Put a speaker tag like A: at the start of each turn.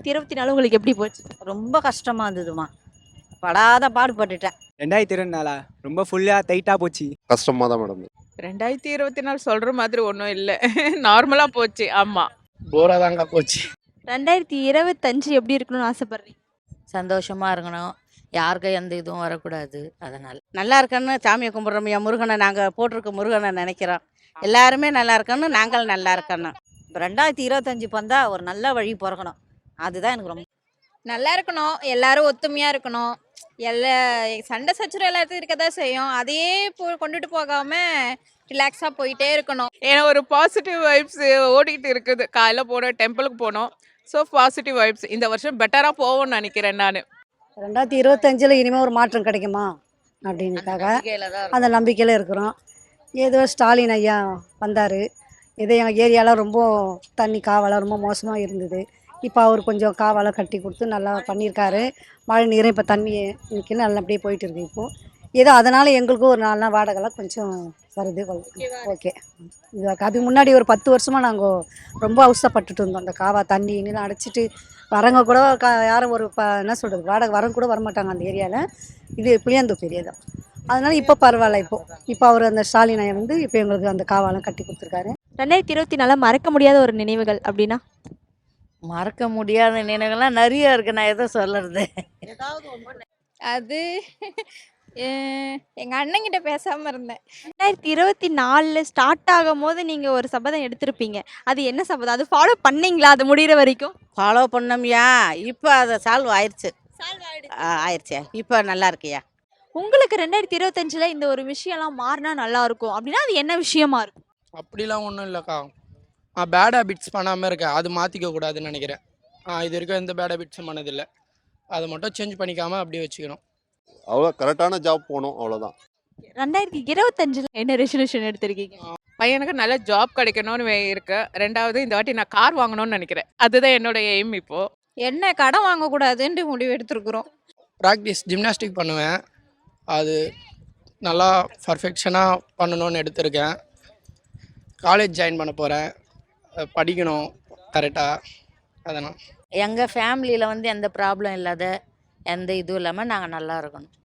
A: 2024 உங்களுக்கு எப்படி போச்சு?
B: ரொம்ப கஷ்டமா இருந்ததுமா. படாத பாடுபட்டுட்டேன்.
C: 2024 ரொம்ப ஃபுல்லா டைட்டா போச்சு.
D: கஷ்டமா தான் மேடம்.
E: 2024 சொல்ற மாதிரி ஒன்றும் இல்லை, நார்மலா போச்சு. ஆமா,
F: போரா தாங்க போச்சு.
A: 2025 எப்படி இருக்கணும்னு ஆசைப்படுறீங்க?
B: சந்தோஷமா இருக்கணும். யாருக்கும் எந்த இதுவும் வரக்கூடாது. அதனால நல்லா இருக்கணும்னு சாமியை கும்பிட்றோம். என் முருகனை நாங்கள் போட்டிருக்க முருகனை நினைக்கிறோம். எல்லாருமே நல்லா இருக்கணும், நாங்கள் நல்லா இருக்கணும். 2025 வந்தா ஒரு நல்ல வழி பிறக்கணும். அதுதான் எனக்கு ரொம்ப
G: நல்லா இருக்கணும், எல்லாரும் ஒத்துமையா இருக்கணும். எல்லா சண்டை சச்சரவு எல்லாத்தையும் இருக்கதான் செய்யும். அதையே கொண்டுட்டு போகாம ரிலாக்ஸா போயிட்டே இருக்கணும்.
E: ஏன்னா ஒரு பாசிட்டிவ் வைப்ஸ் ஓடிட்டு இருக்குது. காலையில் போனோம், டெம்பிளுக்கு போனோம். So positive vibes. இந்த வருஷம் பெட்டராக போவோம்னு நினைக்கிறேன் நான்.
H: 2025 இனிமேல் ஒரு மாற்றம் கிடைக்குமா அப்படின்னுக்காக அந்த நம்பிக்கையில் இருக்கிறோம். ஏதோ ஸ்டாலின் ஐயா வந்தார். ஏதோ எங்கள் ஏரியாவில் ரொம்ப தண்ணி காவலாம் ரொம்ப மோசமாக இருந்தது. இப்போ அவர் கொஞ்சம் காவலாம் கட்டி கொடுத்து நல்லா பண்ணியிருக்காரு. மழை நீரும் இப்போ தண்ணி நிற்கணும், நல்லபடியே போயிட்டு இருக்கு. இப்போது ஏதோ அதனால் எங்களுக்கும் ஒரு 4 நாள் வாடகைலாம் கொஞ்சம் வருது. ஓகே. இது அதுக்கு முன்னாடி ஒரு 10 வருஷமாக நாங்கள் ரொம்ப அவசரப்பட்டுட்டு இருந்தோம். அந்த காவா தண்ணி இன்னும் அடைச்சிட்டு வரவங்க கூட யாரும் ஒரு என்ன சொல்கிறது, வாடகை வரவங்க கூட வரமாட்டாங்க அந்த ஏரியாவில். இது புளியந்தோப்பு ஏரியா தான். அதனால் இப்போ பரவாயில்ல. இப்போ அவர் அந்த ஸ்டாலின் ஐயா வந்து இப்போ எங்களுக்கு அந்த காவாலாம் கட்டி கொடுத்துருக்காரு.
A: 2024 மறக்க முடியாத ஒரு நினைவுகள் அப்படின்னா?
B: மறக்க முடியாத நினைவுகள்லாம் நிறைய இருக்குது. நான் எதை சொல்கிறது?
G: அது எங்க அண்ணங்கிட்ட பேசாம இருந்தேன்.
A: 2024 ஸ்டார்ட் ஆகும் போது நீங்க ஒரு சபதம் எடுத்திருப்பீங்க. அது என்ன சபதம்? அது ஃபாலோ பண்ணீங்களா அது முடிகிற வரைக்கும்?
B: ஃபாலோ பண்ணோம்யா. இப்போ அதை சால்வ் ஆயிடுச்சு. ஆயிடுச்சு. இப்போ நல்லா இருக்கியா.
A: உங்களுக்கு 2025 இந்த ஒரு விஷயம்லாம் மாறினா நல்லா இருக்கும் அப்படின்னா அது என்ன விஷயமா இருக்கும்?
F: அப்படிலாம் ஒன்றும் இல்லைக்கா. பேட் ஹேபிட்ஸ் பண்ணாமல் இருக்கேன், அது மாற்றிக்க கூடாதுன்னு நினைக்கிறேன். இது வரைக்கும் எந்த பேட் ஹேபிட்ஸும் பண்ணதில்லை. அதை மட்டும் சேஞ்ச் பண்ணிக்காமல் அப்படியே வச்சுக்கணும்.
D: அவ்வளோ கரெக்டான ஜாப் போகணும், அவ்வளோதான்.
A: 2025 என்ன ரெசல்யூஷன் எடுத்திருக்கீங்க?
E: பையனுக்கு நல்ல ஜாப் கிடைக்கணும்னு இருக்கு. ரெண்டாவது இந்த வாட்டி நான் கார் வாங்கணும்னு நினைக்கிறேன். அதுதான் என்னோட எய்ம். இப்போது
G: என்ன கடன் வாங்கக்கூடாதுன்ட்டு முடிவு எடுத்துருக்குறோம்.
F: ப்ராக்டிஸ் ஜிம்னாஸ்டிக் பண்ணுவேன். அது நல்லா பர்ஃபெக்ஷனாக பண்ணணும்னு எடுத்திருக்கேன். காலேஜ் ஜாயின் பண்ண போகிறேன், படிக்கணும் கரெக்டாக. அதனால்
B: எங்கள் ஃபேமிலியில் வந்து எந்த ப்ராப்ளம் இல்லாத, எந்த இதுவும் இல்லாமல் நாங்கள் நல்லா இருக்கணும்.